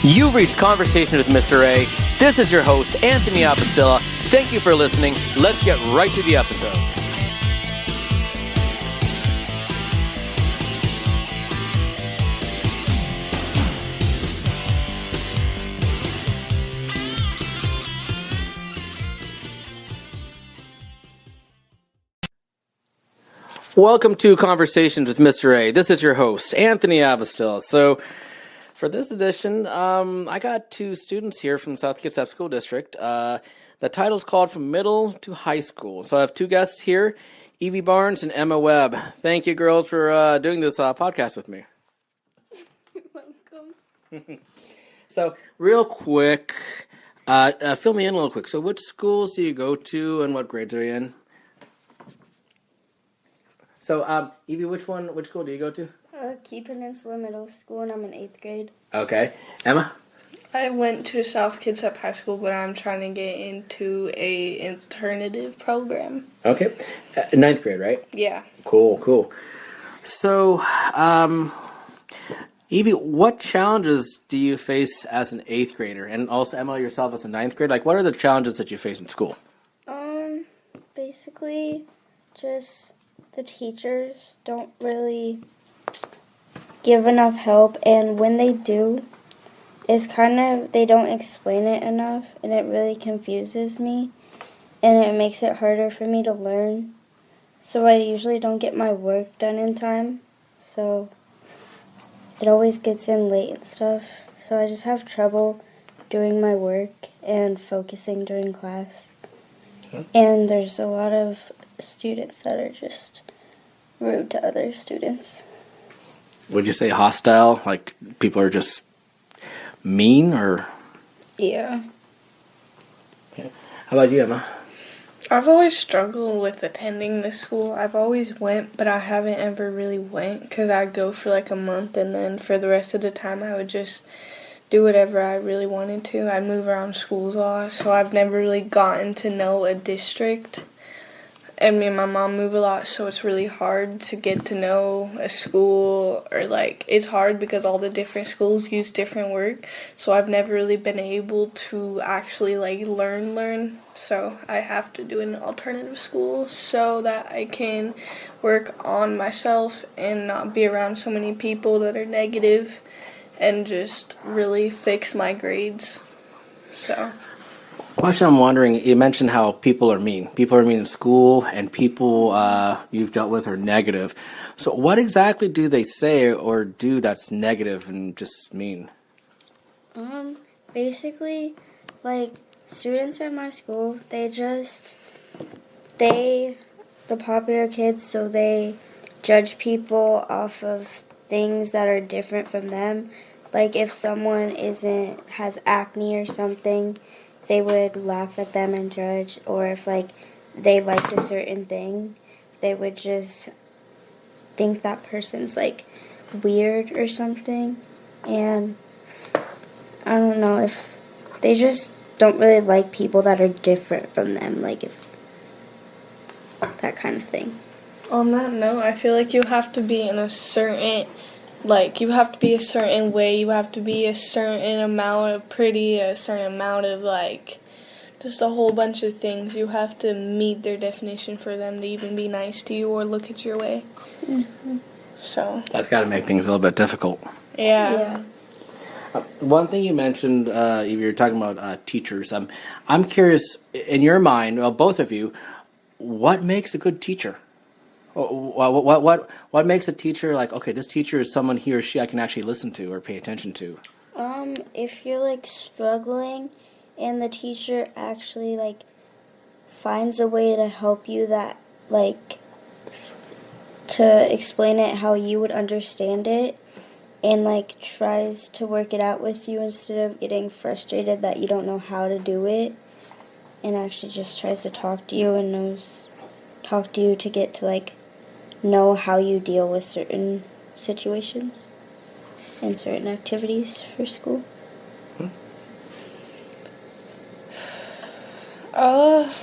You've reached Conversation with Mr. A. This is your host, Anthony Abastilla. Thank you for listening. Let's get right to the episode. Welcome to Conversations with Mr. A. This is your host, Anthony Abastilla. So, for this edition, I got two students here from South Kitsap School District. The title's called From Middle to High School. So I have two guests here, Evie Barnes and Emma Webb. Thank you, girls, for doing this podcast with me. You're welcome. So, real quick, fill me in a little quick. So, which schools do you go to, and what grades are you in? So, Evie, which school do you go to? Peninsula Middle School, and I'm in 8th grade. Okay. Emma? I went to South Kitsap High School, but I'm trying to get into a alternative program. Okay. 9th grade, right? Yeah. Cool. So, Evie, what challenges do you face as an 8th grader? And also, Emma, yourself as a 9th grade? Like, what are the challenges that you face in school? Basically, just the teachers don't really give enough help, and when they do, it's they don't explain it enough, and it really confuses me, and it makes it harder for me to learn. So I usually don't get my work done in time, so it always gets in late and stuff. So I just have trouble doing my work and focusing during class. And there's a lot of students that are just rude to other students. Would you say hostile? Like, people are just mean, or? Yeah. Okay. How about you, Emma? I've always struggled with attending this school. I've always went, but I haven't ever really went because I'd go for like a month, and then for the rest of the time I would just do whatever I really wanted to. I'd move around schools a lot, so I've never really gotten to know a district. And me and my mom move a lot, so it's really hard to get to know a school, or it's hard because all the different schools use different work. So I've never really been able to actually learn. So I have to do an alternative school so that I can work on myself and not be around so many people that are negative, and just really fix my grades. So. Question I'm wondering, you mentioned how people are mean. People are mean in school, and people you've dealt with are negative. So what exactly do they say or do that's negative and just mean? Basically, students at my school, the popular kids, so they judge people off of things that are different from them. Like if someone has acne or something, they would laugh at them and judge, or if they liked a certain thing, they would just think that person's weird or something. And I don't know, if they just don't really like people that are different from them, that kind of thing. On that note, I feel like you have to be in a certain you have to be a certain way, you have to be a certain amount of pretty, a certain amount of just a whole bunch of things. You have to meet their definition for them to even be nice to you or look at your way. Mm-hmm. So That's got to make things a little bit difficult. Yeah. One thing you mentioned, you were talking about teachers. I'm curious, in your mind, well, both of you, what makes a good teacher? What makes a teacher okay, this teacher is someone he or she I can actually listen to or pay attention to? If you're struggling and the teacher actually finds a way to help you that to explain it how you would understand it, and tries to work it out with you instead of getting frustrated that you don't know how to do it, and actually just tries to talk to you and talk to you to get to know how you deal with certain situations and certain activities for school. I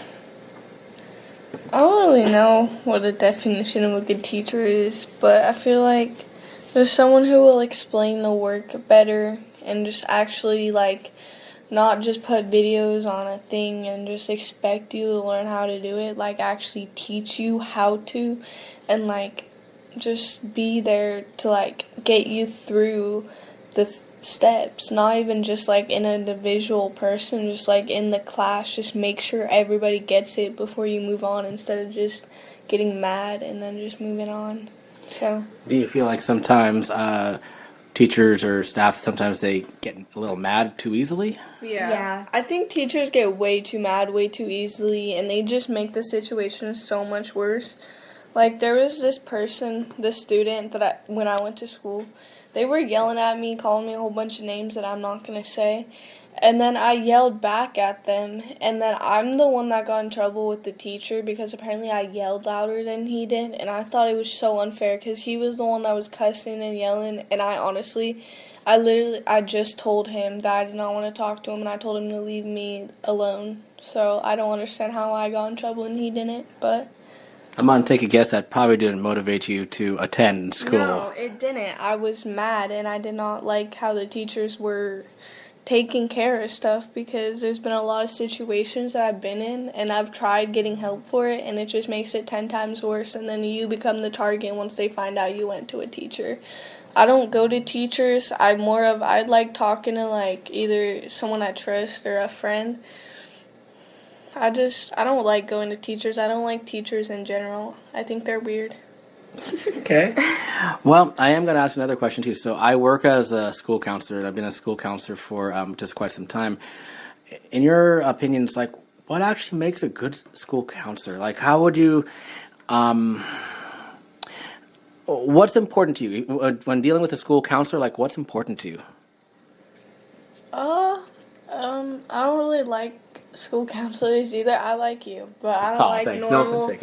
don't really know what the definition of a good teacher is, but I feel like there's someone who will explain the work better and just actually, like, not just put videos on a thing and just expect you to learn how to do it, like, actually teach you how to, and, like, just be there to, like, get you through the steps, not even just, like, in an individual person, just, like, in the class, just make sure everybody gets it before you move on instead of just getting mad and then just moving on. So, Do you feel like sometimes teachers or staff, sometimes they get a little mad too easily? Yeah. I think teachers get way too mad way too easily, and they just make the situation so much worse. Like, there was this student that when I went to school, they were yelling at me, calling me a whole bunch of names that I'm not going to say. And then I yelled back at them, and then I'm the one that got in trouble with the teacher because apparently I yelled louder than he did, and I thought it was so unfair because he was the one that was cussing and yelling, and I just told him that I did not want to talk to him, and I told him to leave me alone. So I don't understand how I got in trouble and he didn't, but... I'm going to take a guess that probably didn't motivate you to attend school. No, it didn't. I was mad, and I did not like how the teachers were taking care of stuff because there's been a lot of situations that I've been in, and I've tried getting help for it, and it just makes it 10 times worse, and then you become the target once they find out you went to a teacher. I don't go to teachers. I'd like talking to, like, either someone I trust or a friend. I don't like going to teachers. I don't like teachers in general. I think they're weird. Okay. Well, I am going to ask another question too. So I work as a school counselor, and I've been a school counselor for just quite some time. In your opinion, it's like, what actually makes a good school counselor? Like, how would you, what's important to you when dealing with a school counselor? Like, what's important to you? I don't really like school counselors either. I like you, but I don't like thanks. normal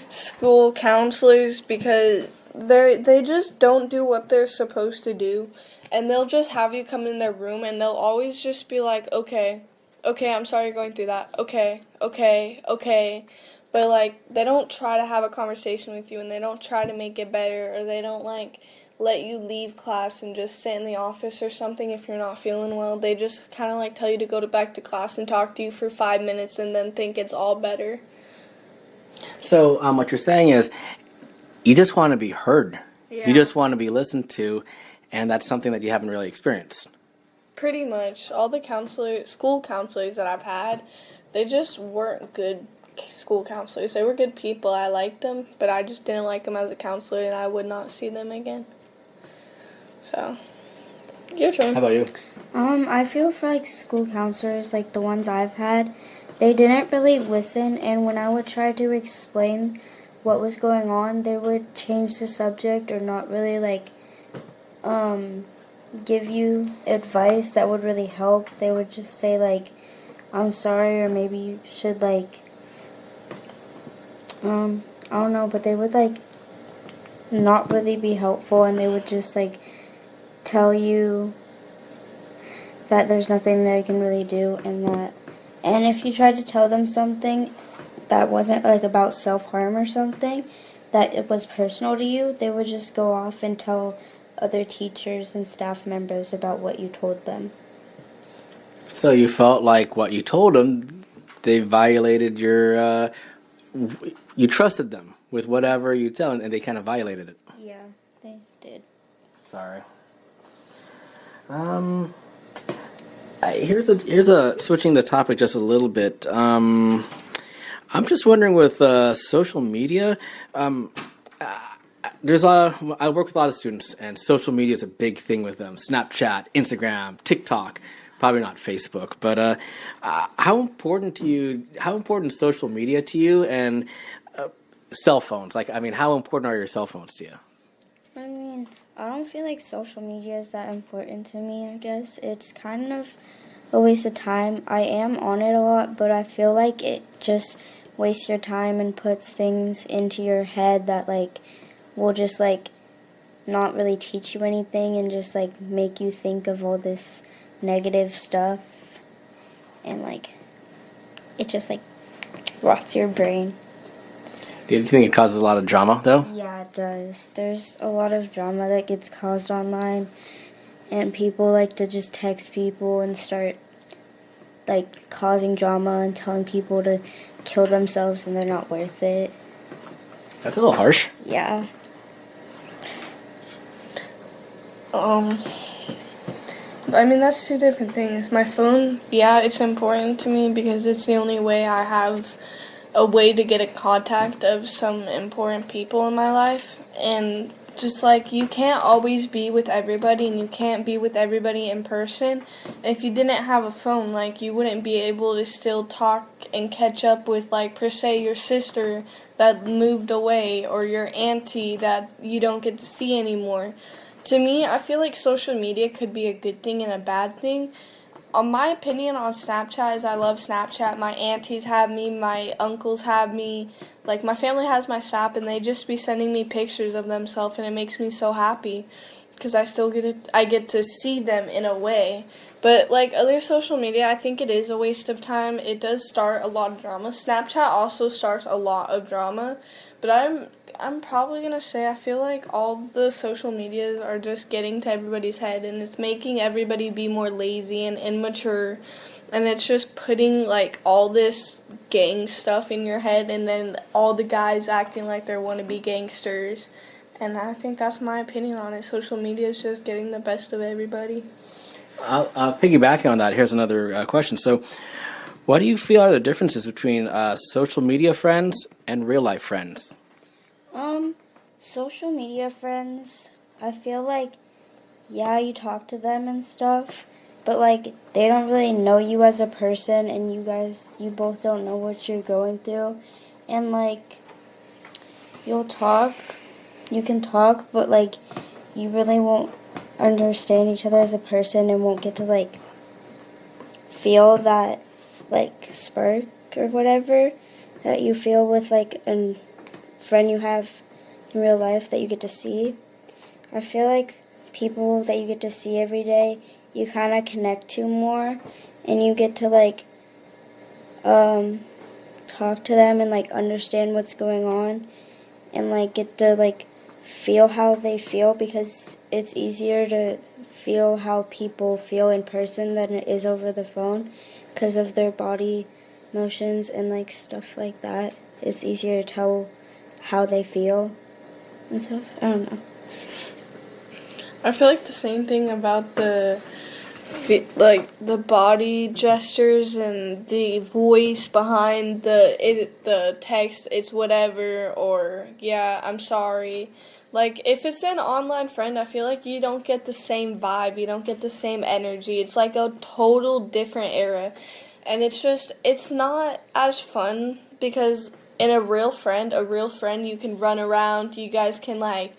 school counselors because they just don't do what they're supposed to do, and they'll just have you come in their room and they'll always just be like, okay, I'm sorry you're going through that. Okay. But, like, they don't try to have a conversation with you, and they don't try to make it better, or they don't, like, let you leave class and just sit in the office or something if you're not feeling well. They just kind of, like, tell you to go back to class and talk to you for 5 minutes and then think it's all better. So what you're saying is you just want to be heard. Yeah. You just want to be listened to, and that's something that you haven't really experienced. Pretty much. All the school counselors that I've had, they just weren't good school counselors. They were good people. I liked them, but I just didn't like them as a counselor, and I would not see them again. So, your turn. How about you? I feel for, like, school counselors, like the ones I've had, they didn't really listen, and when I would try to explain what was going on, they would change the subject or not really, like, give you advice that would really help. They would just say, like, I'm sorry, or maybe you should, like, I don't know, but they would, like, not really be helpful, and they would just, like, tell you that there's nothing they can really do, and if you tried to tell them something that wasn't, like, about self-harm or something, that it was personal to you, they would just go off and tell other teachers and staff members about what you told them. So you felt like what you told them, they violated your, you trusted them with whatever you tell them, and they kind of violated it. Yeah, they did. Sorry. Here's a switching the topic just a little bit. I'm just wondering with social media. I work with a lot of students, and social media is a big thing with them. Snapchat, Instagram, TikTok, probably not Facebook. But how important is social media to you, and cell phones? Like, I mean, how important are your cell phones to you? I mean, I don't feel like social media is that important to me, I guess. It's kind of a waste of time. I am on it a lot, but I feel like it just wastes your time and puts things into your head that, like, will just, like, not really teach you anything and just, like, make you think of all this negative stuff. And, like, it just, like, rots your brain. Do you think it causes a lot of drama, though? Yeah, it does. There's a lot of drama that gets caused online. and people like to just text people and start like causing drama and telling people to kill themselves and they're not worth it. That's a little harsh. Yeah. I mean, that's two different things. My phone, yeah, it's important to me because it's the only way I have a way to get in contact of some important people in my life. And just like, you can't always be with everybody, and you can't be with everybody in person. And if you didn't have a phone, like, you wouldn't be able to still talk and catch up with, like, per se, your sister that moved away, or your auntie that you don't get to see anymore. To me, I feel like social media could be a good thing and a bad thing. My opinion on Snapchat is I love Snapchat. My aunties have me, my uncles have me, like my family has my Snap, and they just be sending me pictures of themselves, and it makes me so happy because I get to see them in a way. But like other social media, I think it is a waste of time. It does start a lot of drama. Snapchat also starts a lot of drama, but I'm probably going to say I feel like all the social medias are just getting to everybody's head, and it's making everybody be more lazy and immature, and it's just putting like all this gang stuff in your head, and then all the guys acting like they want to be gangsters. And I think that's my opinion on it. Social media is just getting the best of everybody. Piggybacking on that, here's another question. So, what do you feel are the differences between social media friends and real life friends? Social media friends, I feel like, yeah, you talk to them and stuff, but like they don't really know you as a person, and you both don't know what you're going through, and like you can talk, but like you really won't understand each other as a person and won't get to like feel that like spark or whatever that you feel with like a friend you have in real life that you get to see. I feel like people that you get to see every day, you kind of connect to more, and you get to like talk to them and like understand what's going on, and like get to like feel how they feel, because it's easier to feel how people feel in person than it is over the phone because of their body motions and like stuff like that. It's easier to tell how they feel and stuff. I don't know. I feel like the same thing about the body gestures and the voice behind the text. It's whatever, or yeah, I'm sorry. Like, if it's an online friend, I feel like you don't get the same vibe, you don't get the same energy. It's like a total different era. And it's not as fun, because in a real friend, you can run around, you guys can like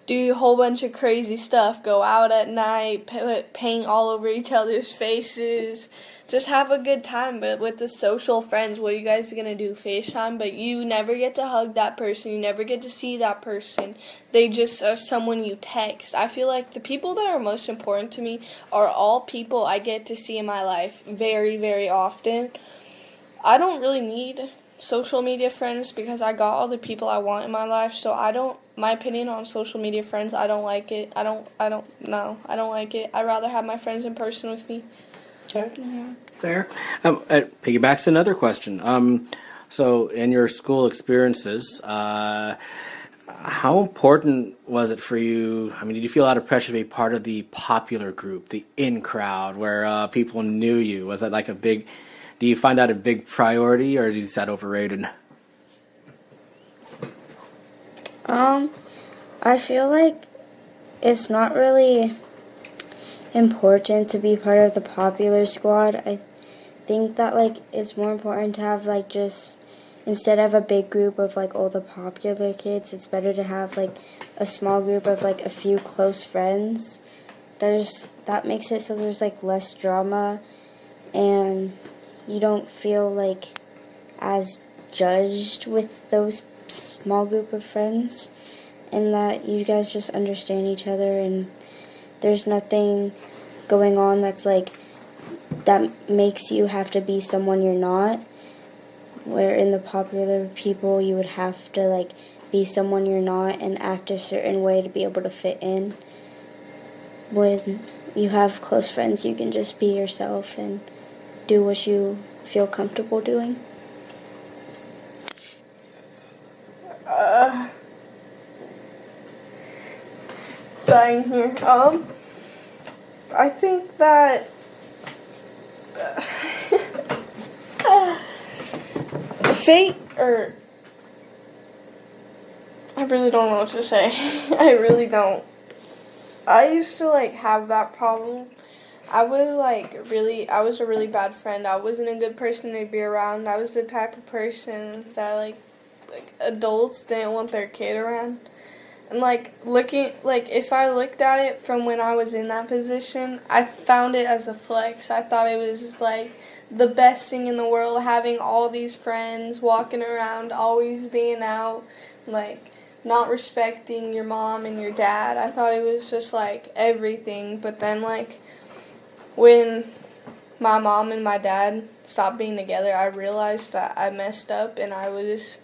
do a whole bunch of crazy stuff, go out at night, paint all over each other's faces, just have a good time. But with the social friends, what are you guys going to do? FaceTime? But you never get to hug that person, you never get to see that person. They just are someone you text. I feel like the people that are most important to me are all people I get to see in my life very, very often. I don't really need social media friends because I got all the people I want in my life, so my opinion on social media friends, I don't like it. I don't like it. I'd rather have my friends in person with me. Okay. Yeah. Fair. It piggybacks to another question. So in your school experiences, how important was it for you? I mean, did you feel a lot of pressure to be part of the popular group, the in crowd, where people knew you? Was that like do you find that a big priority, or is that overrated? I feel like it's not really important to be part of the popular squad. I think that like it's more important to have like just, instead of a big group of like all the popular kids, it's better to have like a small group of like a few close friends. That makes it so there's like less drama, and you don't feel like as judged with those small group of friends, and that you guys just understand each other, and there's nothing going on that's like that makes you have to be someone you're not, where in the popular people you would have to like be someone you're not and act a certain way to be able to fit in with you have close friends, you can just be yourself and do what you feel comfortable doing. Dying here. I think that fate, or I really don't know what to say. I really don't. I used to have that problem. I was a really bad friend. I wasn't a good person to be around. I was the type of person that like adults didn't want their kid around. And if I looked at it from when I was in that position, I found it as a flex. I thought it was the best thing in the world, having all these friends, walking around, always being out, not respecting your mom and your dad. I thought it was just everything. But then when my mom and my dad stopped being together, I realized that I messed up, and I was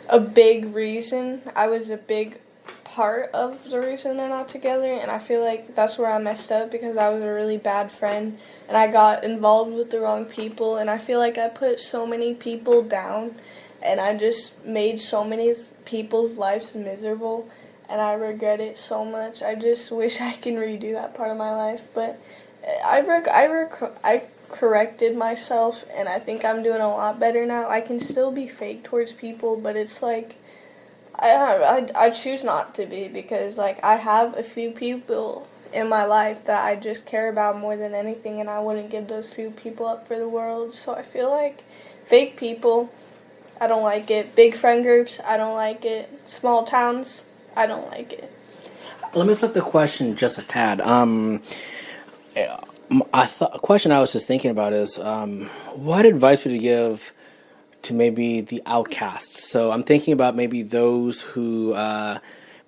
a big reason. I was a big part of the reason they're not together, and I feel like that's where I messed up, because I was a really bad friend and I got involved with the wrong people, and I feel like I put so many people down and I just made so many people's lives miserable, and I regret it so much. I just wish I can redo that part of my life, but I corrected myself, and I think I'm doing a lot better now. I can still be fake towards people, but it's I choose not to be, because I have a few people in my life that I just care about more than anything, and I wouldn't give those few people up for the world. So I feel like fake people, I don't like it. Big friend groups, I don't like it. Small towns, I don't like it. Let me flip the question just a tad. A question I was just thinking about is, what advice would you give to maybe the outcasts? So I'm thinking about maybe those who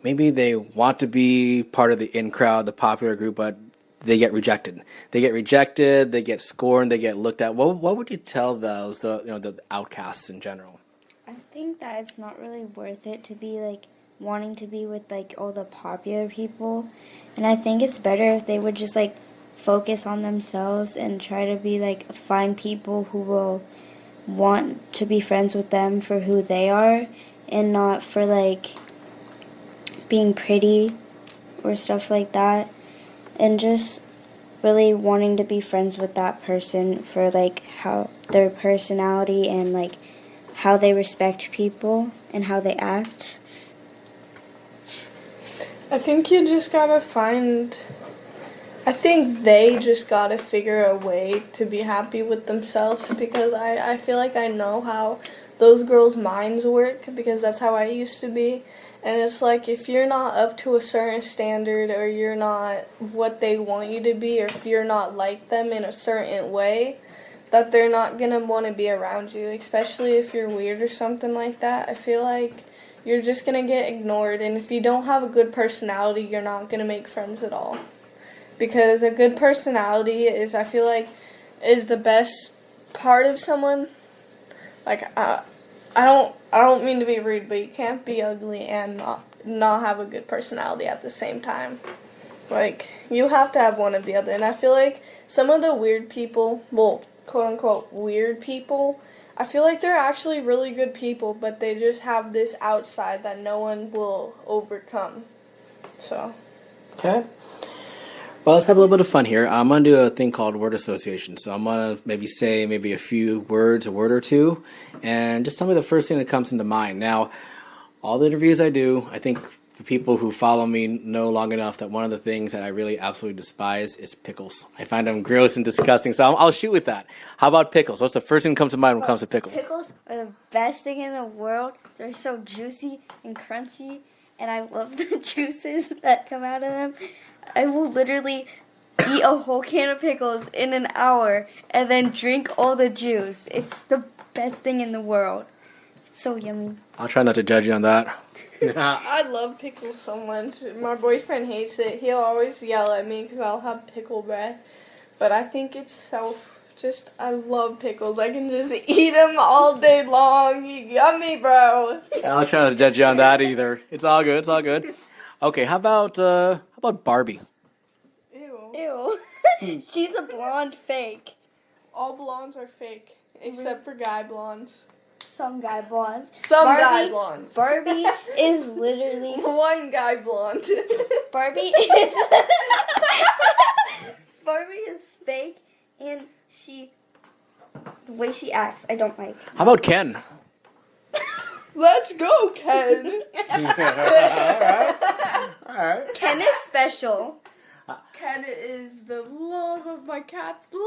maybe they want to be part of the in crowd, the popular group, but they get rejected. They get scorned, they get looked at. What would you tell those, the outcasts in general? I think that it's not really worth it to be wanting to be with all the popular people, and I think it's better if they would just focus on themselves and try to be find people who will want to be friends with them for who they are, and not for being pretty or stuff like that, and just really wanting to be friends with that person for how their personality and how they respect people and how they act. I think they just gotta figure a way to be happy with themselves, because I feel like I know how those girls' minds work, because that's how I used to be. And it's if you're not up to a certain standard, or you're not what they want you to be, or if you're not like them in a certain way, that they're not going to want to be around you, especially if you're weird or something like that. I feel like you're just going to get ignored, and if you don't have a good personality, you're not going to make friends at all. Because a good personality I feel like, is the best part of someone. I don't mean to be rude, but you can't be ugly and not have a good personality at the same time. You have to have one or the other. And I feel like some of the weird people, well, quote-unquote weird people, I feel like they're actually really good people, but they just have this outside that no one will overcome. So. Okay. Well, let's have a little bit of fun here. I'm going to do a thing called word association. So I'm going to maybe say a few words, a word or two, and just tell me the first thing that comes into mind. Now, all the interviews I do, I think the people who follow me know long enough that one of the things that I really absolutely despise is pickles. I find them gross and disgusting, so I'll shoot with that. How about pickles? What's the first thing that comes to mind when it comes to pickles? Pickles are the best thing in the world. They're so juicy and crunchy, and I love the juices that come out of them. I will literally eat a whole can of pickles in an hour and then drink all the juice. It's the best thing in the world. It's so yummy. I'll try not to judge you on that. I love pickles so much. My boyfriend hates it. He'll always yell at me because I'll have pickle breath. But I think it's I love pickles. I can just eat them all day long. Yummy, bro. I'll try not to judge you on that either. It's all good. Okay, how about Barbie? Ew. Ew. She's a blonde fake. All blondes are fake, except for guy blondes. Some guy blondes. Some guy blondes. Barbie is literally One guy blonde. Barbie is Barbie is fake, and the way she acts, I don't like. How about Ken? Let's go, Ken. All right. Ken is special. Ken is the love of my cat's life.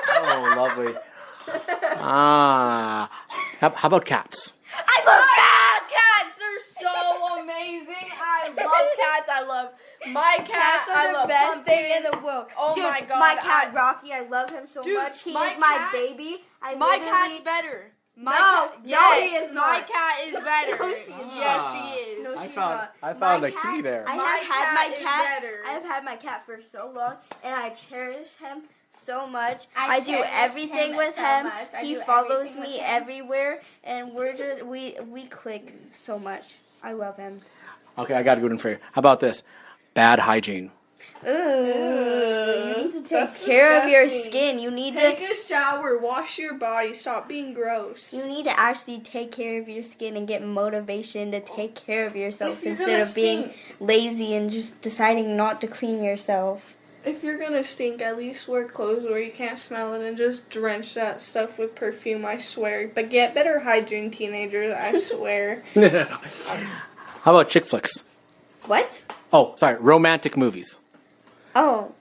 Oh, lovely. How about cats? I love cats. Cats are so amazing. I love cats. I love my cat. Cats I are love the best Pumpkin. thing in the world. Oh Dude, my God, my cat Rocky, I love him so Dude, much. He my is my cat- baby. My cat's better. No, he is My not. cat is better. No, she is Yes, not. she is. No, I she's found not. I found My a key cat- there. I My have had cat my is cat. better. I have had my cat for so long, and I cherish him so much. I I do cherish everything him with so him. much. I He do follows everything me with him. everywhere, and we click so much. I love him. Okay, I got a good one for you. How about this? Bad hygiene. Ooh, you need to take That's care of your disgusting. skin. You need Take to. a shower. Wash your body. Stop being gross. You need to actually take care of your skin and get motivation to take care of yourself If you're instead gonna of being stink. lazy and just deciding not to clean yourself. If you're gonna stink, at least wear clothes where you can't smell it and just drench that stuff with perfume, I swear. But get better hygiene, teenagers, I swear. How about chick flicks? What? Oh, sorry, romantic movies. Oh,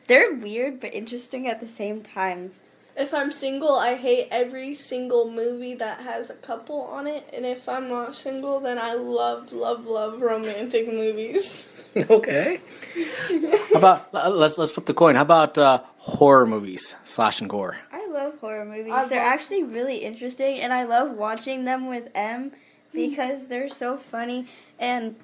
they're weird but interesting at the same time. If I'm single, I hate every single movie that has a couple on it. And if I'm not single, then I love, love, love romantic movies. Okay. How about let's flip the coin. How about horror movies / and gore? I love horror movies. I They're love- actually really interesting, and I love watching them with M because they're so funny, and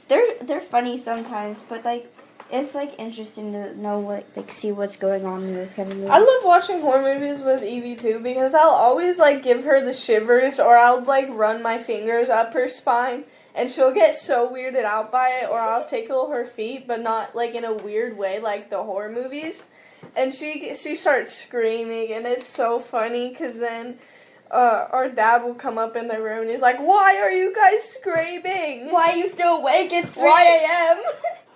they're funny sometimes, but like it's like interesting to know see what's going on in this kind of movie. I love watching horror movies with Evie too because I'll always like give her the shivers or I'll like run my fingers up her spine and she'll get so weirded out by it or I'll tickle her feet but not like in a weird way like the horror movies and she starts screaming and it's so funny because then our dad will come up in the room and he's like, "Why are you guys screaming? Why are you still awake? It's 3 Why- a.m.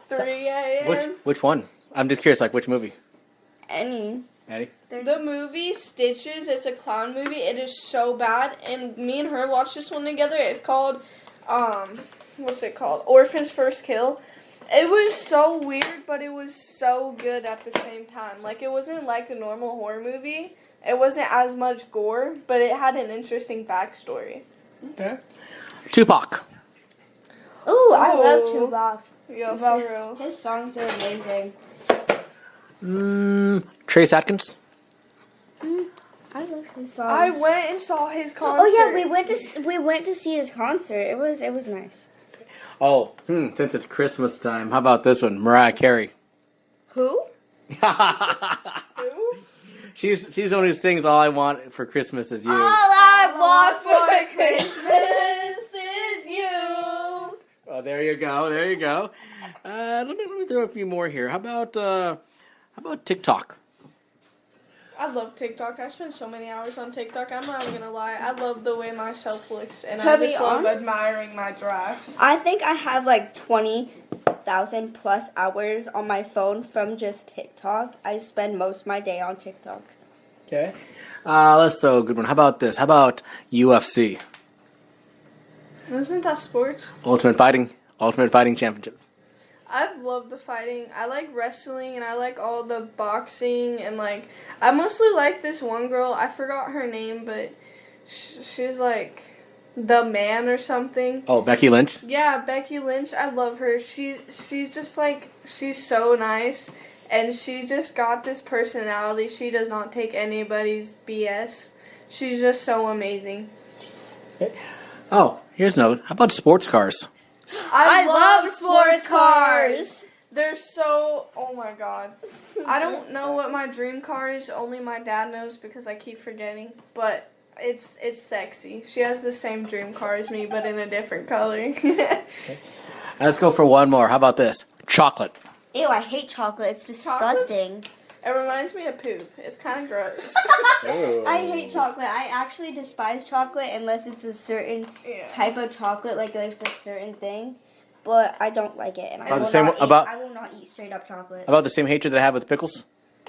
3 a.m. Which one? I'm just curious, like which movie? Any. Eddie? The movie Stitches, it's a clown movie. It is so bad. And me and her watched this one together. It's called, what's it called? Orphan's First Kill. It was so weird, but it was so good at the same time. Like, it wasn't like a normal horror movie. It wasn't as much gore, but it had an interesting backstory. Okay. Tupac. Ooh, I love Ooh. Tupac. Yeah, for real. His songs are amazing. Trace Atkins. I love his songs. I went and saw his concert. Oh yeah, we went to see his concert. It was nice. Oh, since it's Christmas time, how about this one? Mariah Carey. Who? Who? She's the one who sings "All I Want for Christmas Is You." All I want for Christmas is you. Oh, there you go. There you go. Let me throw a few more here. How about TikTok? I love TikTok. I spend so many hours on TikTok. I'm not even gonna lie. I love the way myself looks, and To I be just love honest- admiring my drafts. I think I have like 20,000 plus hours on my phone from just TikTok. I spend most of my day on TikTok. Okay. Let's throw a good one. How about this? How about UFC? Isn't that sports? Ultimate Fighting Championships. I've loved the fighting. I like wrestling, and I like all the boxing, and like I mostly like this one girl. I forgot her name, but she's like the man or something. Oh, Becky Lynch. Yeah, Becky Lynch. I love her. She's just like she's so nice, and she just got this personality. She does not take anybody's BS. She's just so amazing. Oh, here's another. How about sports cars? I love sports cars. They're so, oh my god. I don't know what my dream car is, only my dad knows because I keep forgetting, but it's sexy. She has the same dream car as me, but in a different color. Let's go for one more. How about this? Chocolate. Ew, I hate chocolate. It's disgusting. It reminds me of poop. It's kind of gross. I hate chocolate. I actually despise chocolate unless it's a certain type of chocolate, like there's a certain thing. But I don't like it, and I will not eat straight up chocolate. About the same hatred that I have with pickles?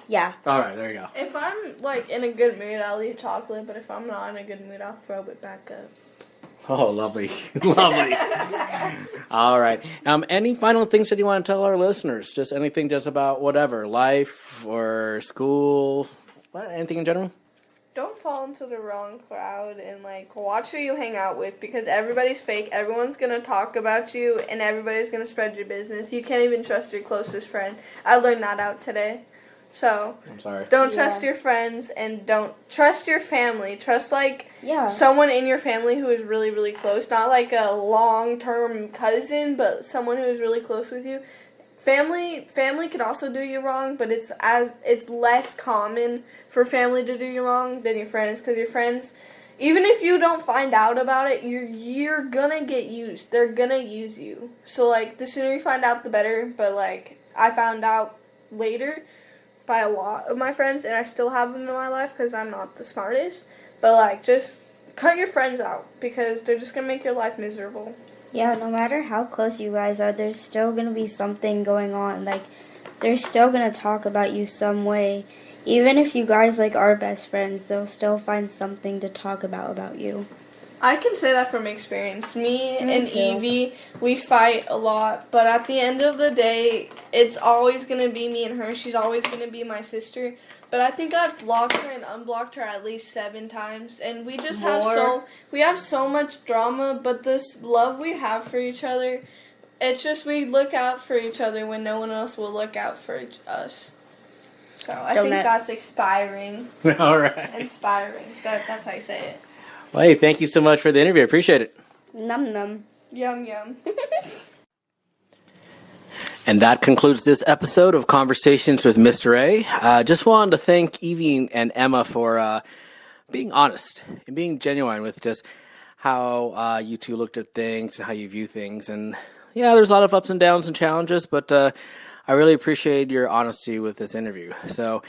Yeah. All right, there you go. If I'm, like, in a good mood, I'll eat chocolate, but if I'm not in a good mood, I'll throw it back up. Oh, lovely. Lovely. All right. Any final things that you want to tell our listeners? Just anything just about whatever, life or school, anything in general? Don't fall into the wrong crowd and, like, watch who you hang out with because everybody's fake. Everyone's going to talk about you and everybody's going to spread your business. You can't even trust your closest friend. I learned that out today. So, I'm sorry. Don't trust your friends and don't trust your family. Trust, like, someone in your family who is really, really close. Not, like, a long-term cousin, but someone who is really close with you. Family could also do you wrong, but it's less common for family to do you wrong than your friends. Because your friends, even if you don't find out about it, you're gonna get used. They're gonna use you. So, like, the sooner you find out, the better. But, like, I found out later by a lot of my friends, and I still have them in my life because I'm not the smartest. But, like, just cut your friends out because they're just going to make your life miserable. Yeah, no matter how close you guys are, there's still going to be something going on. Like, they're still going to talk about you some way. Even if you guys, like, are best friends, they'll still find something to talk about you. I can say that from experience. Me and too. Evie, we fight a lot, but at the end of the day, it's always going to be me and her. She's always going to be my sister. But I think I've blocked her and unblocked her at least 7 times, and we just have so much drama, but this love we have for each other, it's just we look out for each other when no one else will look out for us. So I think that's inspiring. All right. Inspiring. That's how you say it. Well, hey, thank you so much for the interview. I appreciate it. Num num. Yum yum. And that concludes this episode of Conversations with Mr. A. Just wanted to thank Evie and Emma for being honest and being genuine with just how you two looked at things and how you view things. And yeah, there's a lot of ups and downs and challenges, but I really appreciate your honesty with this interview. So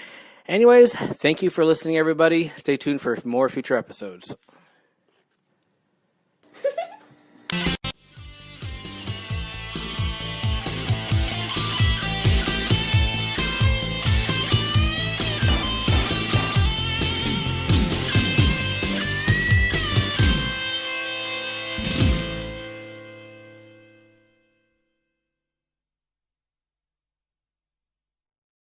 anyways, thank you for listening, everybody. Stay tuned for more future episodes.